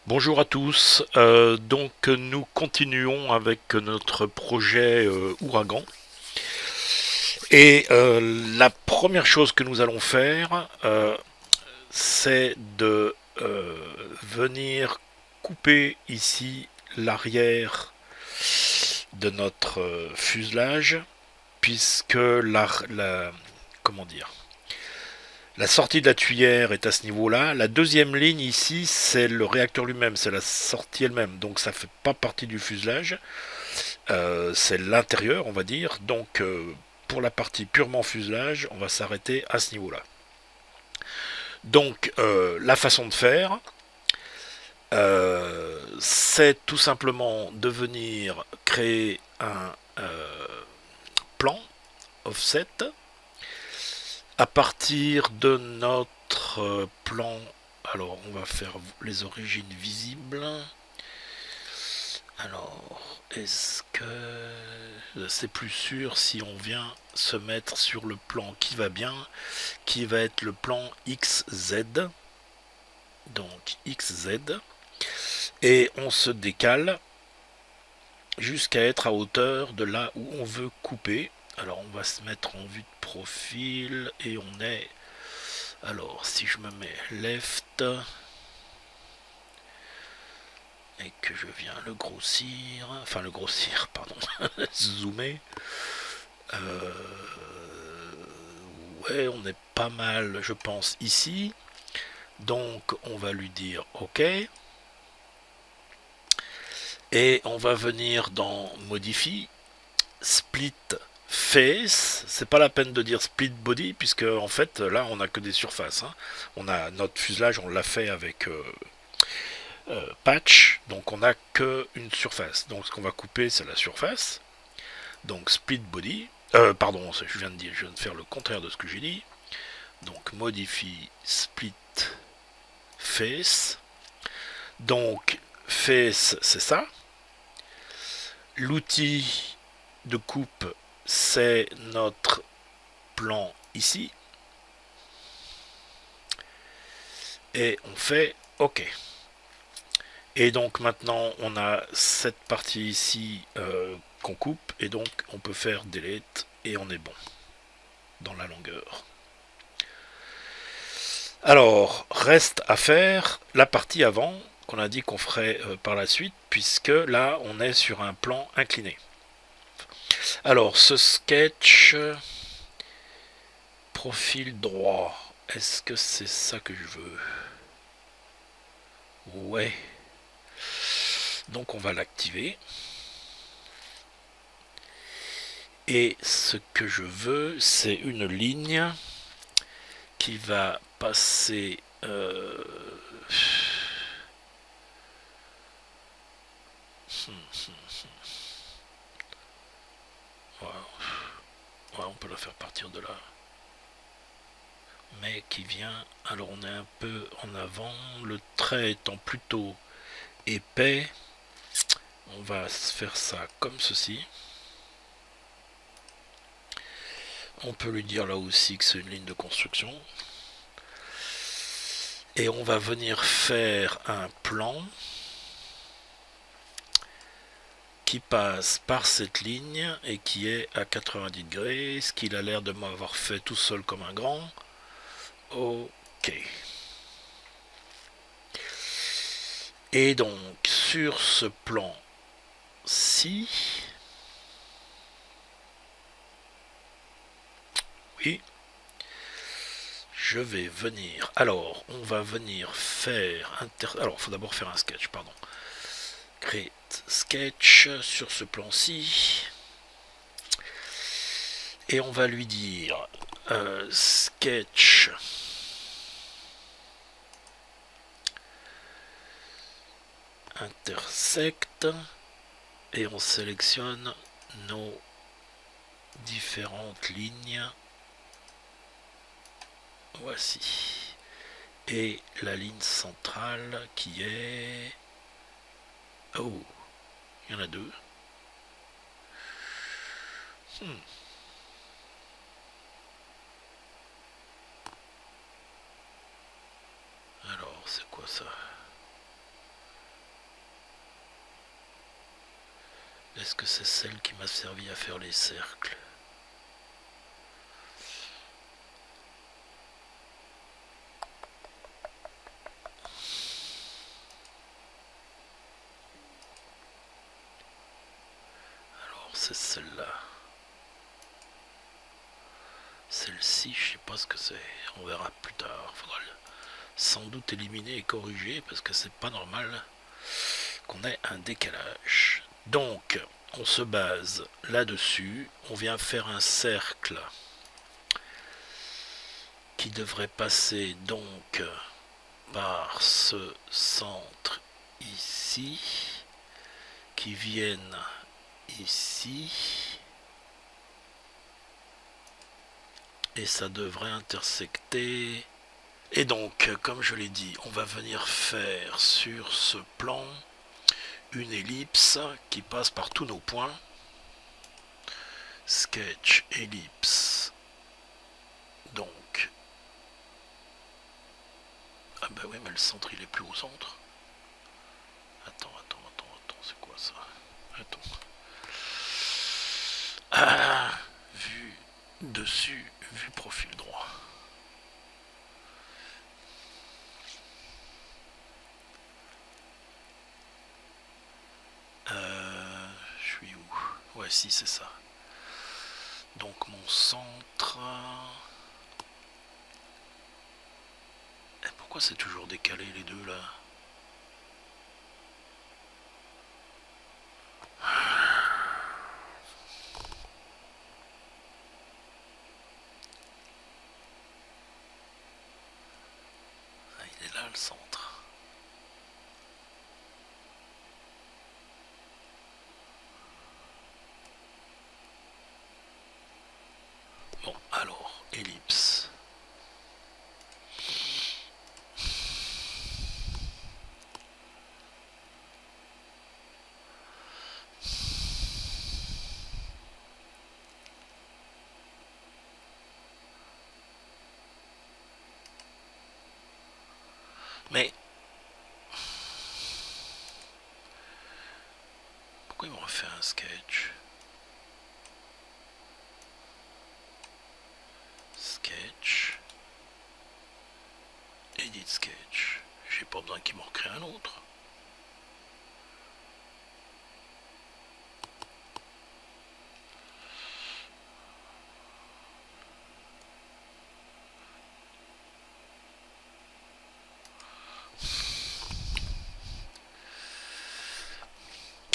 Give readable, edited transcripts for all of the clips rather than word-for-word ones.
Bonjour à tous. Donc nous continuons avec notre projet Ouragan. Et la première chose que nous allons faire, c'est de venir couper ici l'arrière de notre fuselage, puisque comment dire, la sortie de la tuyère est à ce niveau-là. La deuxième ligne ici, c'est le réacteur lui-même, c'est la sortie elle-même. Donc ça ne fait pas partie du fuselage. C'est l'intérieur, on va dire. Donc pour la partie purement fuselage, on va s'arrêter à ce niveau-là. Donc la façon de faire, c'est tout simplement de venir créer un plan offset à partir de notre plan. Alors, on va faire les origines visibles. Alors, est-ce que c'est plus sûr si on vient se mettre sur le plan qui va bien, qui va être le plan XZ. Donc XZ. Et on se décale jusqu'à être à hauteur de là où on veut couper. Alors on va se mettre en vue de profil et on est... Alors si je me mets left et que je viens le grossir, enfin le grossir, pardon, zoomer, euh, ouais on est pas mal je pense ici. Donc on va lui dire OK. Et on va venir dans Modify, Split Face. C'est pas la peine de dire Split Body, puisque en fait là on a que des surfaces. Hein. On a notre fuselage, on l'a fait avec patch, donc on n'a qu'une surface. Donc ce qu'on va couper c'est la surface. Donc Split Body. Pardon, je viens de faire le contraire de ce que j'ai dit. Donc Modify Split Face. Donc Face c'est ça. L'outil de coupe, c'est notre plan ici. Et on fait OK. Et donc maintenant, on a cette partie ici qu'on coupe. Et donc, on peut faire Delete et on est bon dans la longueur. Alors, reste à faire la partie avant qu'on a dit qu'on ferait par la suite, puisque là, on est sur un plan incliné. Alors, ce sketch, profil droit, est-ce que c'est ça que je veux? Ouais. Donc on va l'activer. Et ce que je veux, c'est une ligne qui va passer... Ouais, on peut la faire partir de là. Mais qui vient... Alors on est un peu en avant. Le trait étant plutôt épais, on va faire ça comme ceci. On peut lui dire là aussi que c'est une ligne de construction. Et on va venir faire un plan qui passe par cette ligne et qui est à 90 degrés, ce qu'il a l'air de m'avoir fait tout seul comme un grand. OK. Et donc, sur ce plan-ci, oui, je vais venir. Alors, on va venir faire... Alors, il faut d'abord faire un sketch, pardon. Create sketch sur ce plan-ci. Et on va lui dire sketch intersect et on sélectionne nos différentes lignes. Voici. Et la ligne centrale qui est... Oh, il y en a deux. Alors, c'est quoi ça? Est-ce que c'est celle qui m'a servi à faire les cercles? Alors c'est celle-là. Celle-ci, je sais pas ce que c'est. On verra plus tard. Faudra sans doute éliminer et corriger parce que c'est pas normal qu'on ait un décalage. Donc, on se base là-dessus. On vient faire un cercle qui devrait passer donc par ce centre ici, qui viennent ici, et ça devrait intersecter. Et donc, comme je l'ai dit, on va venir faire sur ce plan une ellipse qui passe par tous nos points. Sketch, ellipse. Donc. Ah bah oui, mais le centre, il est plus au centre. Attends, c'est quoi ça? Attends. Ah, vue dessus, vue profil droit. Je suis où? Ouais, si, c'est ça. Donc mon centre. Et pourquoi c'est toujours décalé les deux là? Ah, il est là le centre. Bon, alors, ellipse. Mais pourquoi il me refait un sketch? Sketch. Edit sketch. J'ai pas besoin qu'il m'en recrée un autre.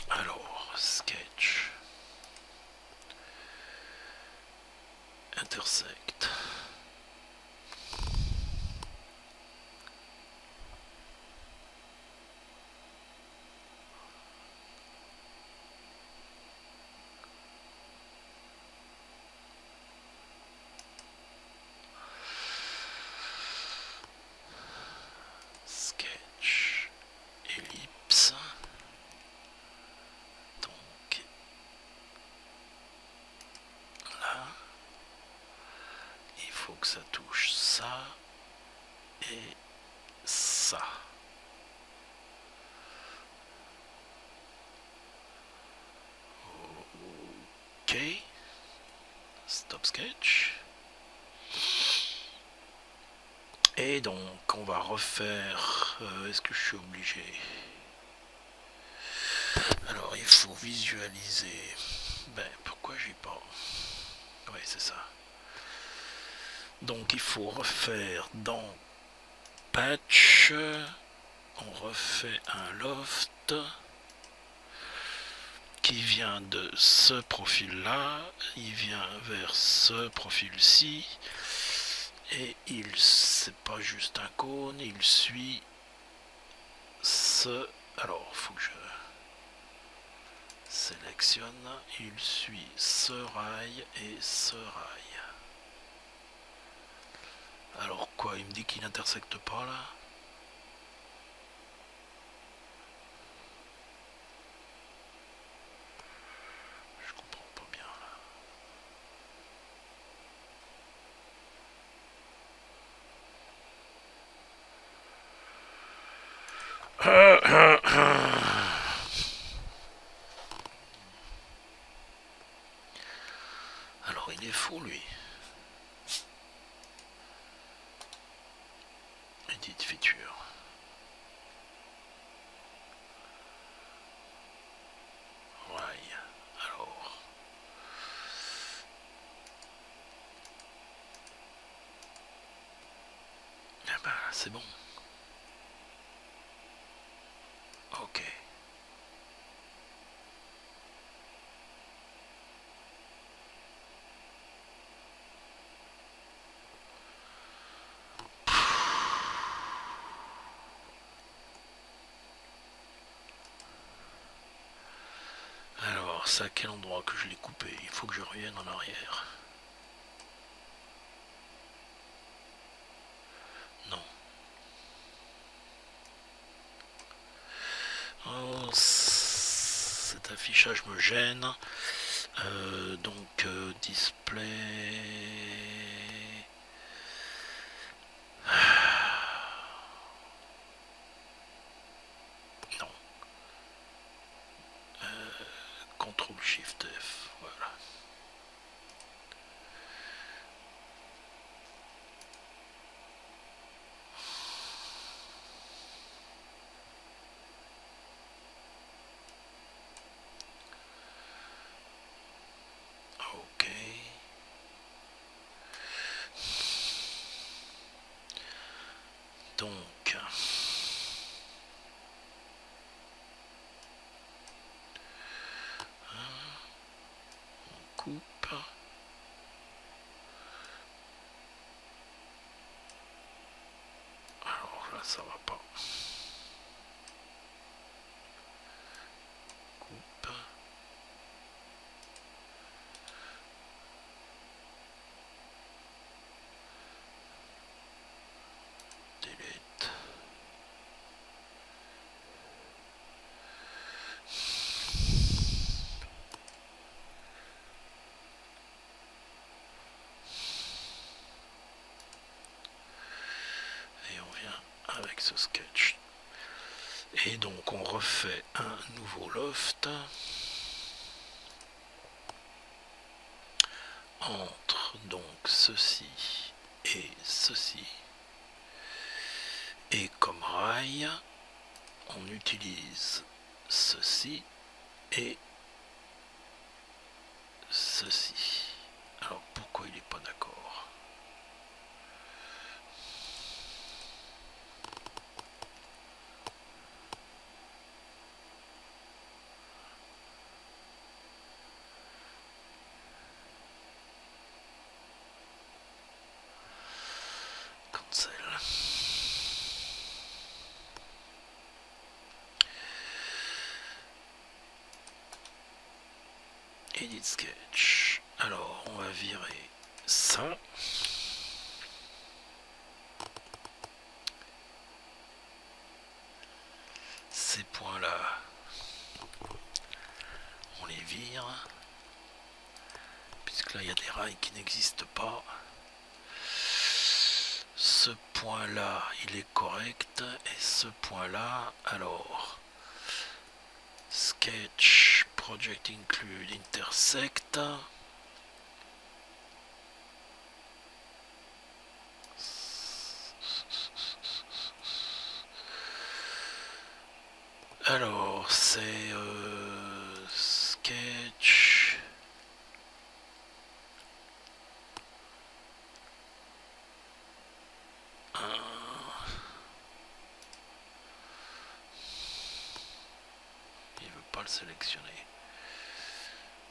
Alors, sketch. Intersect. Sketch. Ellipse. Donc là, il faut que ça touche ça et ça. Ok. Stop sketch. Et donc on va refaire. Est-ce que je suis obligé? Alors il faut visualiser. Ben pourquoi j'ai pas? Oui, c'est ça. Donc il faut refaire dans Patch. On refait un loft qui vient de ce profil là, il vient vers ce profil-ci, et c'est pas juste un cône, il suit ce. Alors, faut que je sélectionne, il suit ce rail et ce rail. Alors quoi, il me dit qu'il n'intersecte pas là? Je comprends pas bien là. c'est bon. Ok. Alors, c'est à quel endroit que je l'ai coupé? Il faut que je revienne en arrière. Non. Oh, cet affichage me gêne. Donc, display. Non. CTRL SHIFT F. Voilà. Ok. Donc, on coupe. Alors là, ça va pas. Coupe. Delete. Et on vient avec ce sketch. Et donc on refait un nouveau loft entre donc ceci et ceci. Et comme rail, on utilise ceci et ceci. Alors pourquoi il n'est pas d'accord? Cancel. Edit sketch. Alors on va virer ça. Ces points-là, on les vire. Puisque là il y a des rails qui n'existent pas. Ce point-là, il est correct. Et ce point-là, alors, sketch, project include, intersect. Alors, c'est sketch. Il veut pas le sélectionner.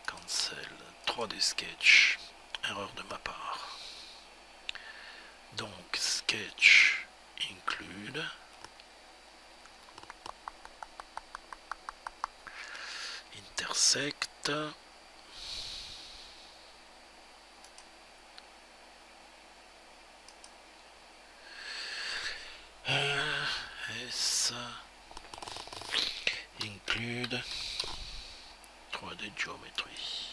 Cancel. 3D sketch. Erreur de ma part. Donc, sketch include. Intersect. S include 3D geometry.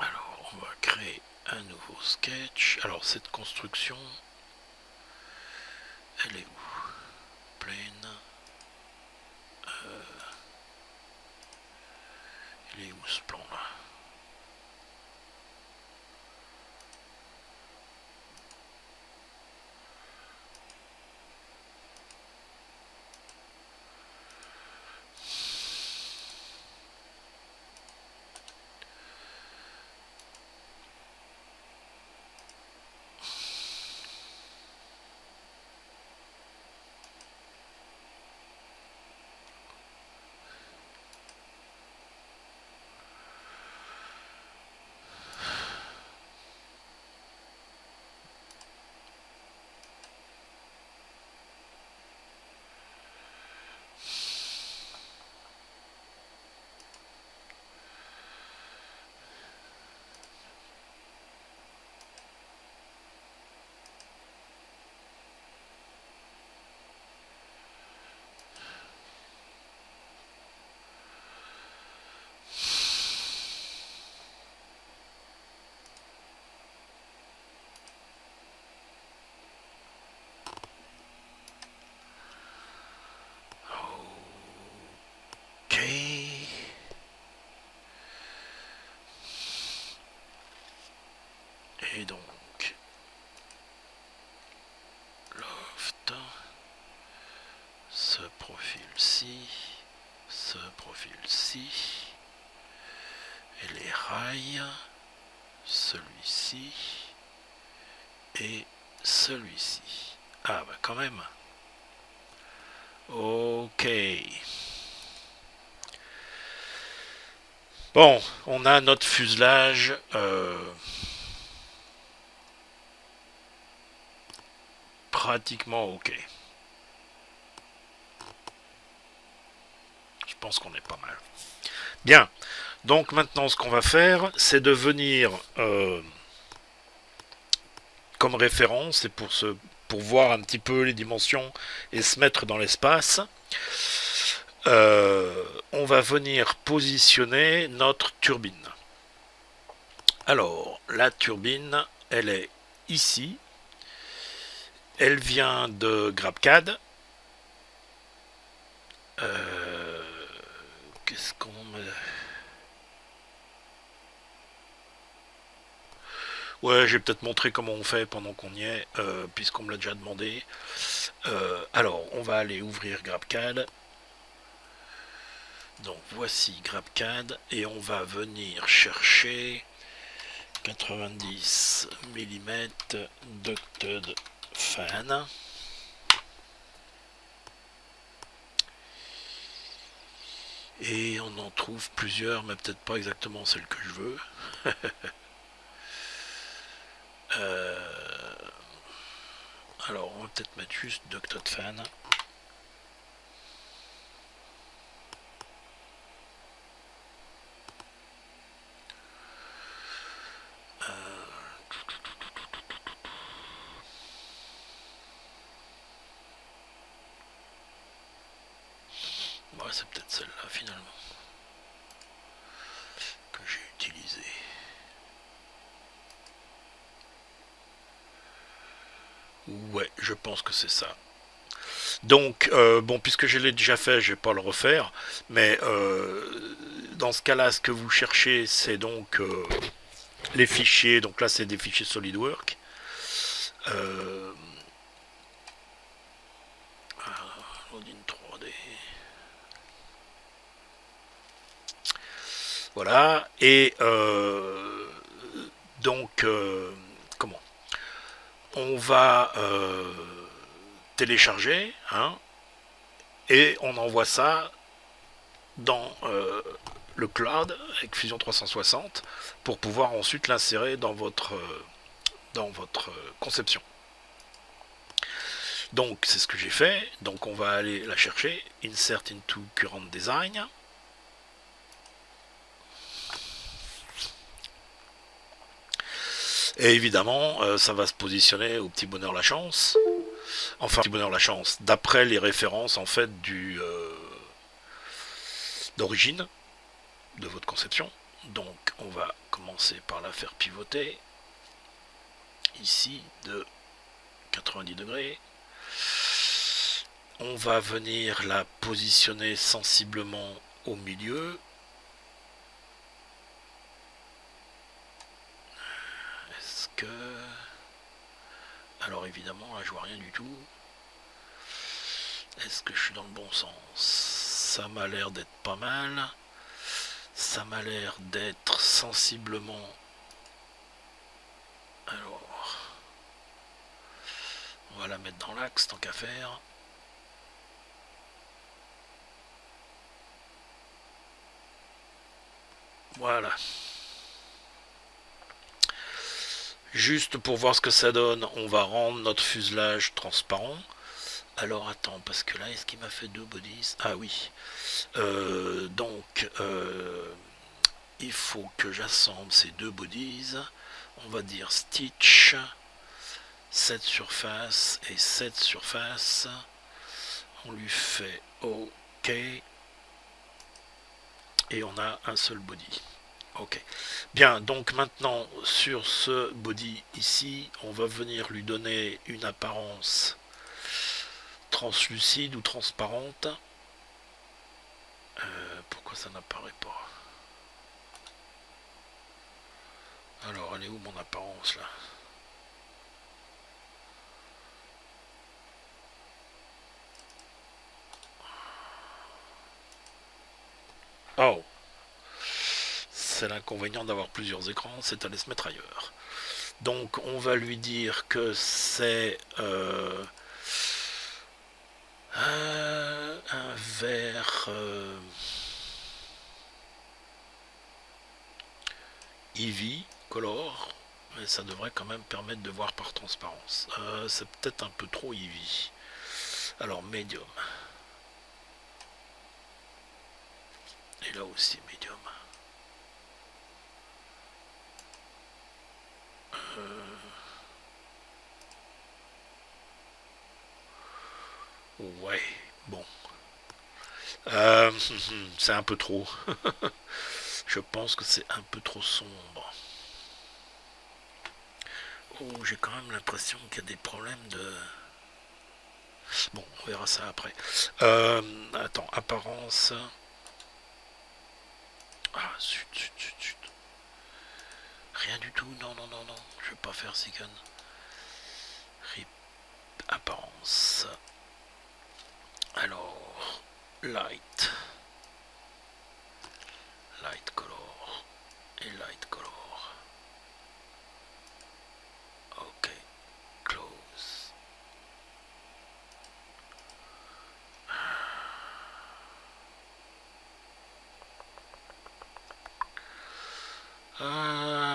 Alors, on va créer un nouveau sketch. Alors cette construction, elle est où? Plane, Il est où ce plan là? Ok. Et donc, loft, ce profil-ci, ce profil-ci, et les rails, celui-ci, et celui-ci. Ah bah quand même. Ok. Bon, on a notre fuselage pratiquement ok. Je pense qu'on est pas mal. Bien. Donc maintenant, ce qu'on va faire, c'est de venir comme référence et pour voir un petit peu les dimensions et se mettre dans l'espace. On va venir positionner notre turbine. Alors, la turbine, elle est ici. Elle vient de GrabCAD. Qu'est-ce qu'on me... Ouais, j'ai peut-être montré comment on fait pendant qu'on y est, puisqu'on me l'a déjà demandé. Alors, on va aller ouvrir GrabCAD. Donc voici GrabCAD et on va venir chercher 90 mm ducted fan. Et on en trouve plusieurs, mais peut-être pas exactement celle que je veux. Alors on va peut-être mettre juste ducted fan. Ouais, c'est peut-être celle-là finalement que j'ai utilisée. Ouais, je pense que c'est ça. Donc, bon, puisque je l'ai déjà fait, je vais pas le refaire, mais dans ce cas-là, ce que vous cherchez, c'est donc les fichiers. Donc là, c'est des fichiers SolidWorks. Loading 3D. Voilà. Et donc, comment on va télécharger, hein, et on envoie ça dans le cloud avec Fusion 360 pour pouvoir ensuite l'insérer dans votre conception. Donc c'est ce que j'ai fait. Donc on va aller la chercher, insert into current design. Et évidemment, ça va se positionner au petit bonheur la chance. Enfin, petit bonheur la chance, d'après les références en fait d'origine de votre conception. Donc on va commencer par la faire pivoter ici de 90 degrés. On va venir la positionner sensiblement au milieu. que... Alors évidemment, là je vois rien du tout. Est-ce que je suis dans le bon sens? Ça m'a l'air d'être pas mal. Ça m'a l'air d'être sensiblement... Alors... On va la mettre dans l'axe tant qu'à faire. Voilà. Juste pour voir ce que ça donne, on va rendre notre fuselage transparent. Alors attends, parce que là, est-ce qu'il m'a fait deux bodies? Ah oui. Donc, il faut que j'assemble ces deux bodies. On va dire stitch, 7 surfaces et 7 surfaces. On lui fait OK. Et on a un seul body. Ok. Bien, donc maintenant, sur ce body ici, on va venir lui donner une apparence translucide ou transparente. Pourquoi ça n'apparaît pas? Alors, elle est où mon apparence là? Oh! C'est l'inconvénient d'avoir plusieurs écrans, c'est à aller se mettre ailleurs. Donc, on va lui dire que c'est un vert Eevee color, mais ça devrait quand même permettre de voir par transparence. C'est peut-être un peu trop Eevee. Alors, medium. Et là aussi, medium. Ouais, bon. C'est un peu trop. Je pense que c'est un peu trop sombre. Oh, j'ai quand même l'impression qu'il y a des problèmes de... Bon, on verra ça après. Attends, apparence. Ah, zut, zut, zut, zut. Rien du tout, non, non, non, non. Je vais pas faire Sigon. Rip, apparence. Alors, light. Light color. Et light color. Ok, close.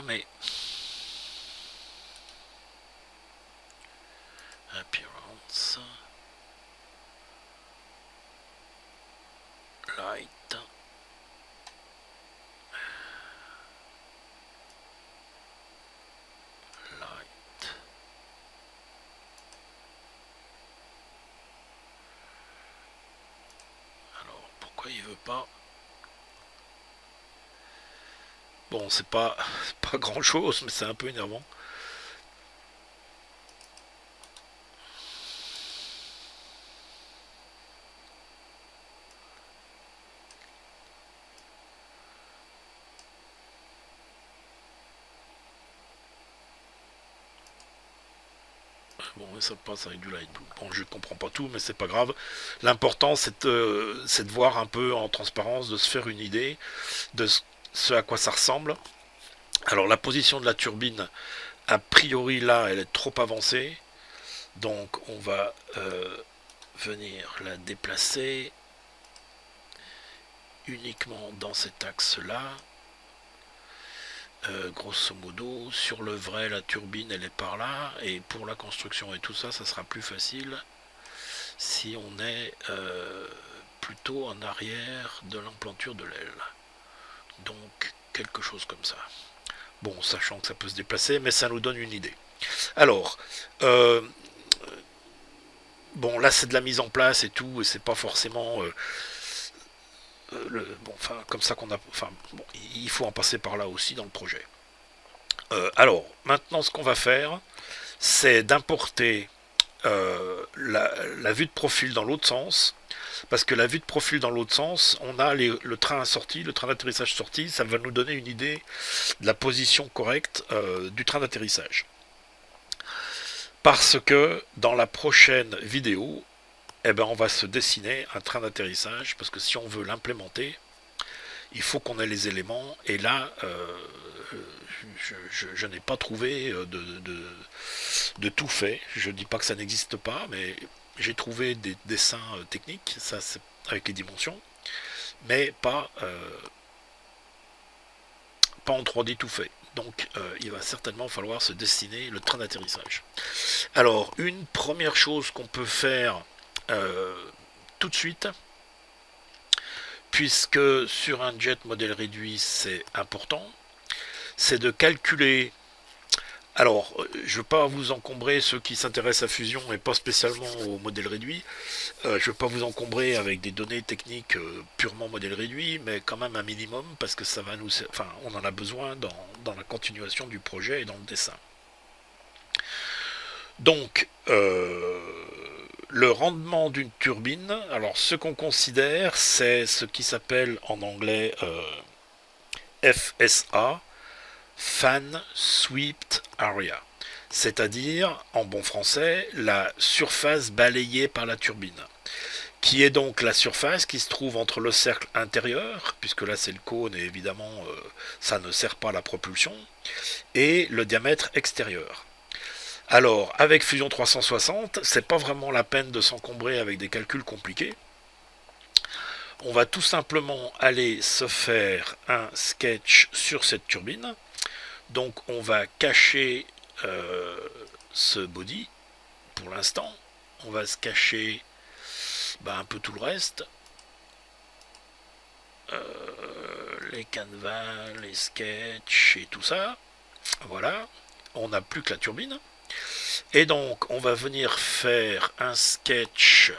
Mais... Appearance. Light. Light. Alors, pourquoi il veut pas? Bon, c'est pas grand chose, mais c'est un peu énervant. Bon, ça passe avec du light blue. Bon, je comprends pas tout, mais c'est pas grave. L'important, c'est de voir un peu en transparence, de se faire une idée de ce à quoi ça ressemble. Alors, la position de la turbine, a priori, là, elle est trop avancée. Donc, on va venir la déplacer uniquement dans cet axe-là. Grosso modo, sur le vrai, la turbine elle est par là, et pour la construction et tout ça, ça sera plus facile si on est plutôt en arrière de l'implanture de l'aile. Donc quelque chose comme ça. Bon, sachant que ça peut se déplacer, mais ça nous donne une idée. Alors, bon, là c'est de la mise en place et tout, et c'est pas forcément bon, enfin, comme ça qu'on a, enfin, bon, il faut en passer par là aussi dans le projet. Alors, maintenant, ce qu'on va faire, c'est d'importer la vue de profil dans l'autre sens, parce que la vue de profil dans l'autre sens, on a le train sorti, le train d'atterrissage sorti, ça va nous donner une idée de la position correcte du train d'atterrissage. Parce que dans la prochaine vidéo, eh ben, on va se dessiner un train d'atterrissage, parce que si on veut l'implémenter, il faut qu'on ait les éléments, et là, je n'ai pas trouvé de tout fait. Je ne dis pas que ça n'existe pas, mais j'ai trouvé des dessins techniques, ça c'est avec les dimensions, mais pas en 3D tout fait. Donc il va certainement falloir se dessiner le train d'atterrissage. Alors, une première chose qu'on peut faire tout de suite, puisque sur un jet modèle réduit c'est important, c'est de calculer. Alors, je ne veux pas vous encombrer, ceux qui s'intéressent à Fusion et pas spécialement au modèle réduit, je ne veux pas vous encombrer avec des données techniques purement modèle réduit, mais quand même un minimum, parce que ça va nous, enfin, on en a besoin dans la continuation du projet et dans le dessin. Donc, le rendement d'une turbine, alors ce qu'on considère, c'est ce qui s'appelle en anglais FSA, Fan Swept Area, c'est-à-dire, en bon français, la surface balayée par la turbine, qui est donc la surface qui se trouve entre le cercle intérieur, puisque là c'est le cône et évidemment ça ne sert pas à la propulsion, et le diamètre extérieur. Alors, avec Fusion 360, c'est pas vraiment la peine de s'encombrer avec des calculs compliqués. On va tout simplement aller se faire un sketch sur cette turbine. Donc, on va cacher ce body pour l'instant. On va se cacher un peu tout le reste. Les canevas, les sketchs et tout ça. Voilà. On n'a plus que la turbine. Et donc, on va venir faire un sketch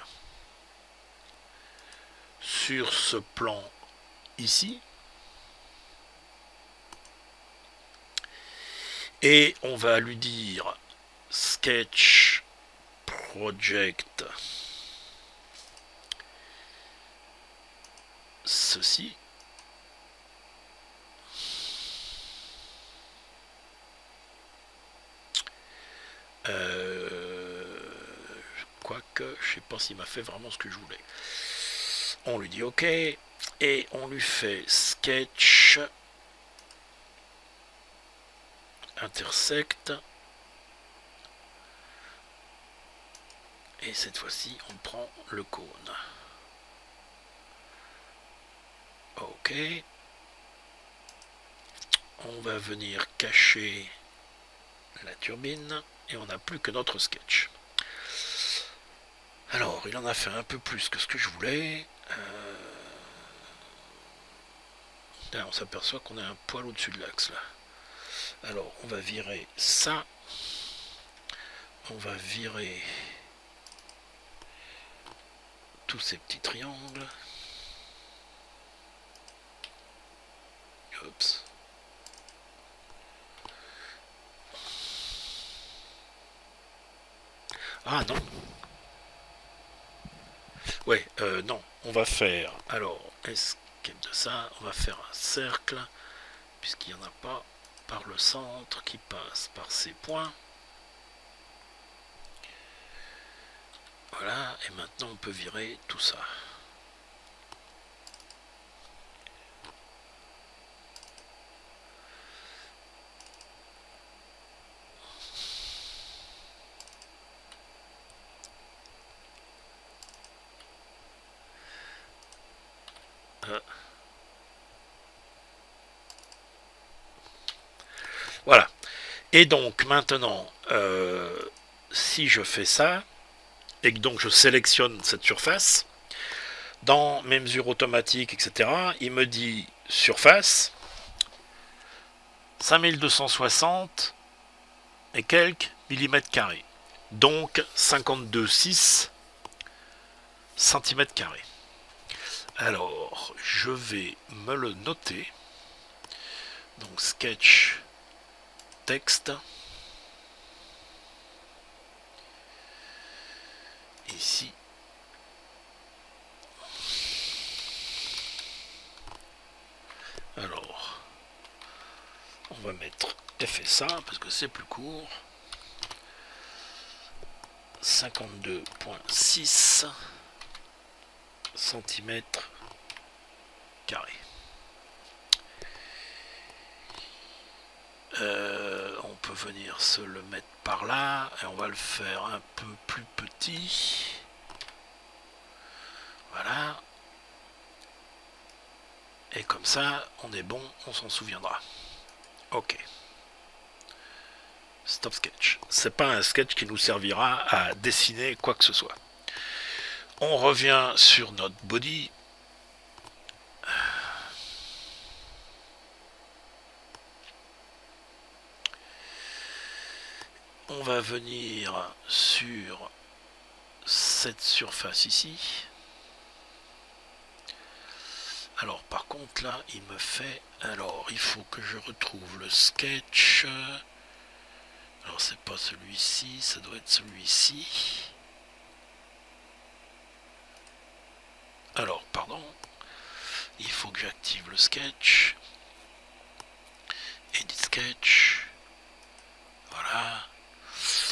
sur ce plan ici. Et on va lui dire Sketch Project ceci. Quoique, je sais pas s'il m'a fait vraiment ce que je voulais. On lui dit OK et on lui fait sketch intersect et cette fois-ci on prend le cône. OK. On va venir cacher la turbine et on n'a plus que notre sketch. Alors, il en a fait un peu plus que ce que je voulais. Là, on s'aperçoit qu'on est un poil au-dessus de l'axe là. Alors, on va virer ça. On va virer tous ces petits triangles. Oups. Ah non. Ouais, non. On va faire, alors, escape de ça, on va faire un cercle, puisqu'il n'y en a pas, par le centre qui passe par ces points. Voilà, et maintenant on peut virer tout ça. Voilà. Et donc maintenant, si je fais ça, et que donc je sélectionne cette surface, dans mes mesures automatiques, etc., il me dit surface, 5260 et quelques millimètres carrés. Donc 52,6 centimètres carrés. Alors, je vais me le noter. Donc sketch texte. Ici. Alors, on va mettre FSA parce que c'est plus court. 52,6 centimètres carrés. On peut venir se le mettre par là et on va le faire un peu plus petit. Voilà. Et comme ça, on est bon, on s'en souviendra. Ok. Stop sketch. C'est pas un sketch qui nous servira à dessiner quoi que ce soit. On revient sur notre body. On va venir sur cette surface ici. Alors par contre là il me fait, alors il faut que je retrouve le sketch. Alors c'est pas celui-ci, ça doit être celui-ci. Alors pardon, il faut que j'active le sketch. Edit sketch. Voilà.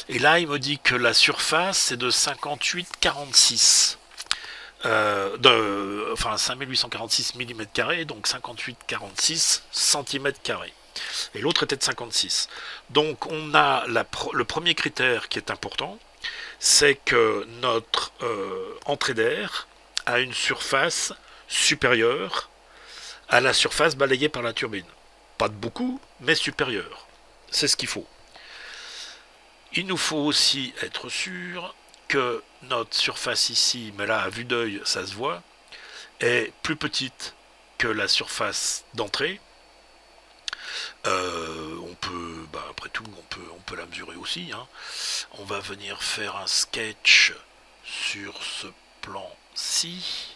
Et là il me dit que la surface c'est de 58,46. Enfin 5846 mm², donc 58,46 cm². Et l'autre était de 56. Donc on a le premier critère qui est important, c'est que notre entrée d'air a une surface supérieure à la surface balayée par la turbine. Pas de beaucoup, mais supérieure. C'est ce qu'il faut. Il nous faut aussi être sûr que notre surface ici, mais là à vue d'œil ça se voit, est plus petite que la surface d'entrée. On peut, après tout, on peut la mesurer aussi. Hein. On va venir faire un sketch sur ce plan-ci.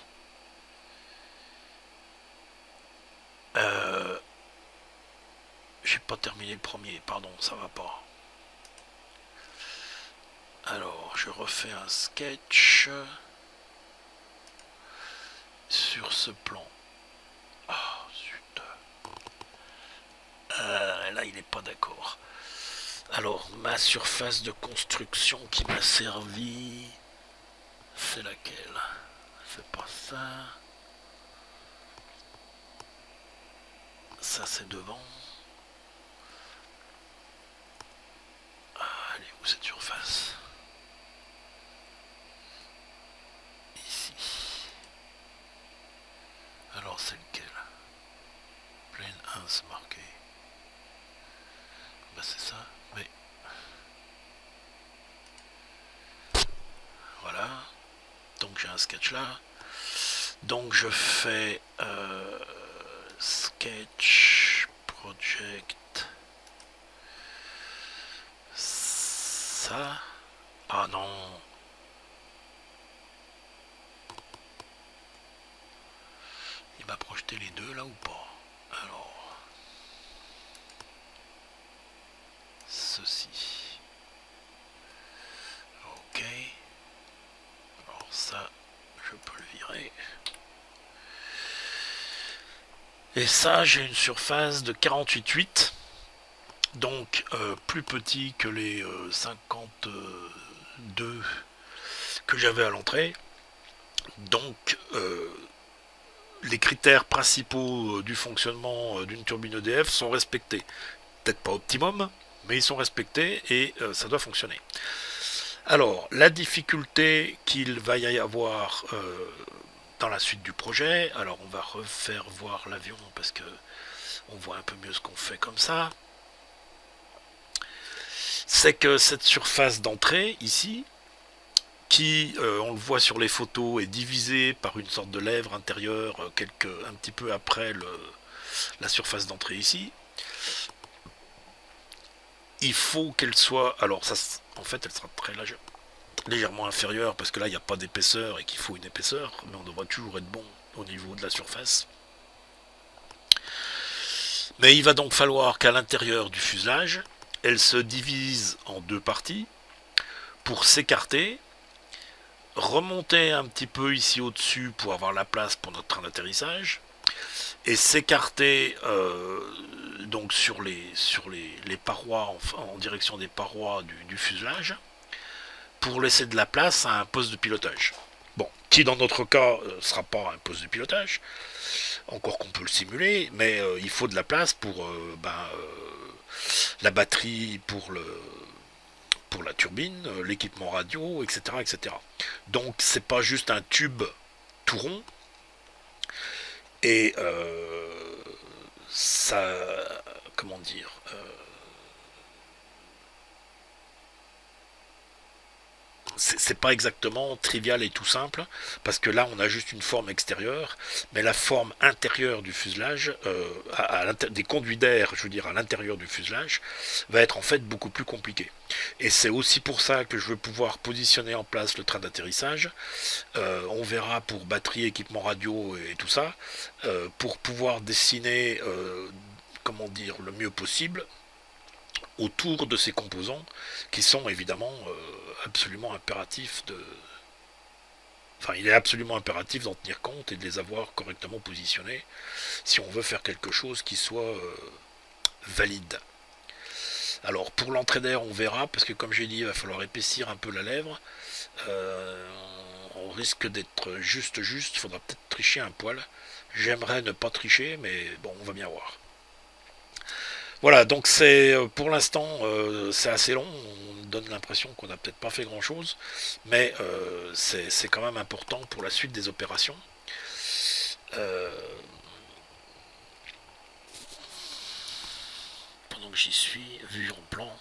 J'ai pas terminé le premier, pardon, ça va pas. Alors, je refais un sketch sur ce plan. Ah, zut. Là, il n'est pas d'accord. Alors, ma surface de construction qui m'a servi, c'est laquelle? C'est pas ça. Ça, c'est devant. Elle est où cette surface? Ici. Alors, c'est lequel? Plane 1, c'est marqué. C'est ça, mais voilà. Donc j'ai un sketch là. Donc je fais sketch project. Ça. Ah non. Il m'a projeté les deux là ou pas? Alors. Ceci. Ok. Alors ça, je peux le virer. Et ça, j'ai une surface de 48,8. Donc plus petit que les 52 que j'avais à l'entrée. Donc les critères principaux du fonctionnement d'une turbine EDF sont respectés. Peut-être pas optimum, mais ils sont respectés et ça doit fonctionner. Alors, la difficulté qu'il va y avoir dans la suite du projet, alors on va refaire voir l'avion parce que on voit un peu mieux ce qu'on fait comme ça, c'est que cette surface d'entrée ici, qui, on le voit sur les photos, est divisée par une sorte de lèvre intérieure un petit peu après la surface d'entrée ici. Il faut qu'elle soit, alors ça, en fait elle sera légèrement inférieure parce que là il n'y a pas d'épaisseur et qu'il faut une épaisseur, mais on devrait toujours être bon au niveau de la surface. Mais il va donc falloir qu'à l'intérieur du fuselage, elle se divise en deux parties pour s'écarter, remonter un petit peu ici au-dessus pour avoir la place pour notre train d'atterrissage, et s'écarter donc sur les parois, en direction des parois du fuselage, pour laisser de la place à un poste de pilotage. Bon, qui dans notre cas ne sera pas un poste de pilotage, encore qu'on peut le simuler, mais il faut de la place pour la batterie, pour la turbine, l'équipement radio, etc., etc. Donc c'est pas juste un tube tout rond, et ça, comment dire, c'est pas exactement trivial et tout simple, parce que là on a juste une forme extérieure, mais la forme intérieure du fuselage, des conduits d'air, je veux dire à l'intérieur du fuselage, va être en fait beaucoup plus compliquée. Et c'est aussi pour ça que je veux pouvoir positionner en place le train d'atterrissage. On verra pour batterie, équipement radio et tout ça, pour pouvoir dessiner, comment dire, le mieux possible autour de ces composants qui sont évidemment absolument impératifs de... Enfin, il est absolument impératif d'en tenir compte et de les avoir correctement positionnés si on veut faire quelque chose qui soit valide. Alors pour l'entrée d'air on verra, parce que comme j'ai dit il va falloir épaissir un peu la lèvre. On risque d'être juste, il faudra peut-être tricher un poil. J'aimerais ne pas tricher, mais bon, on va bien voir. Voilà, donc c'est pour l'instant c'est assez long, on donne l'impression qu'on n'a peut-être pas fait grand chose, mais c'est quand même important pour la suite des opérations. Euh, Pendant que j'y suis, vu en plan,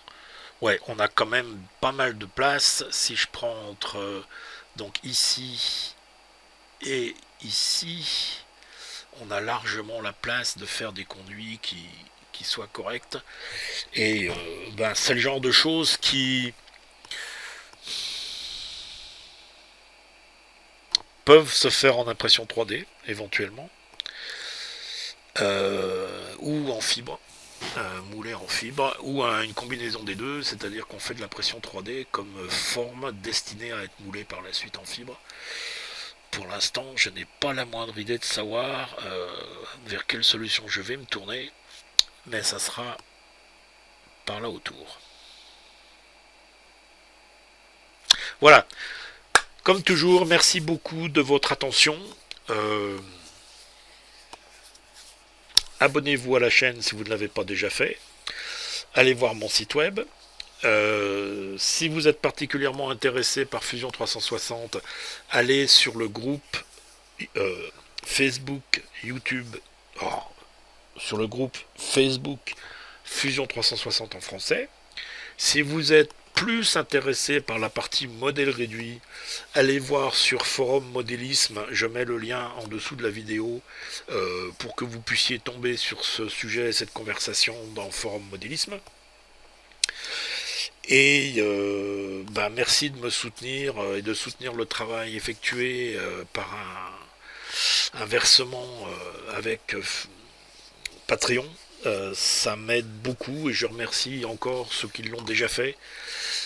ouais, on a quand même pas mal de place. Si je prends entre donc ici et ici, on a largement la place de faire des conduits qui soient corrects. Et c'est le genre de choses qui peuvent se faire en impression 3D, éventuellement, ou en fibre, moulé en fibre, ou une combinaison des deux, c'est-à-dire qu'on fait de la pression 3D comme forme destinée à être moulée par la suite en fibre. Pour l'instant, je n'ai pas la moindre idée de savoir vers quelle solution je vais me tourner, mais ça sera par là autour. Voilà, comme toujours, merci beaucoup de votre attention. Euh, Abonnez-vous à la chaîne si vous ne l'avez pas déjà fait. Allez voir mon site web. Si vous êtes particulièrement intéressé par Fusion 360, allez sur le groupe Facebook, YouTube, sur le groupe Facebook Fusion 360 en français. Si vous êtes plus intéressé par la partie modèle réduit, allez voir sur Forum Modélisme, je mets le lien en dessous de la vidéo pour que vous puissiez tomber sur ce sujet et cette conversation dans Forum Modélisme. Et merci de me soutenir et de soutenir le travail effectué par un versement avec Patreon. Ça m'aide beaucoup et je remercie encore ceux qui l'ont déjà fait.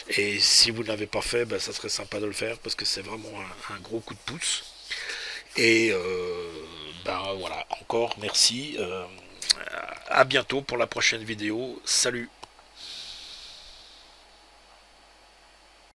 Et si vous ne l'avez pas fait, ça serait sympa de le faire parce que c'est vraiment un gros coup de pouce. Et voilà, encore merci. À bientôt pour la prochaine vidéo. Salut!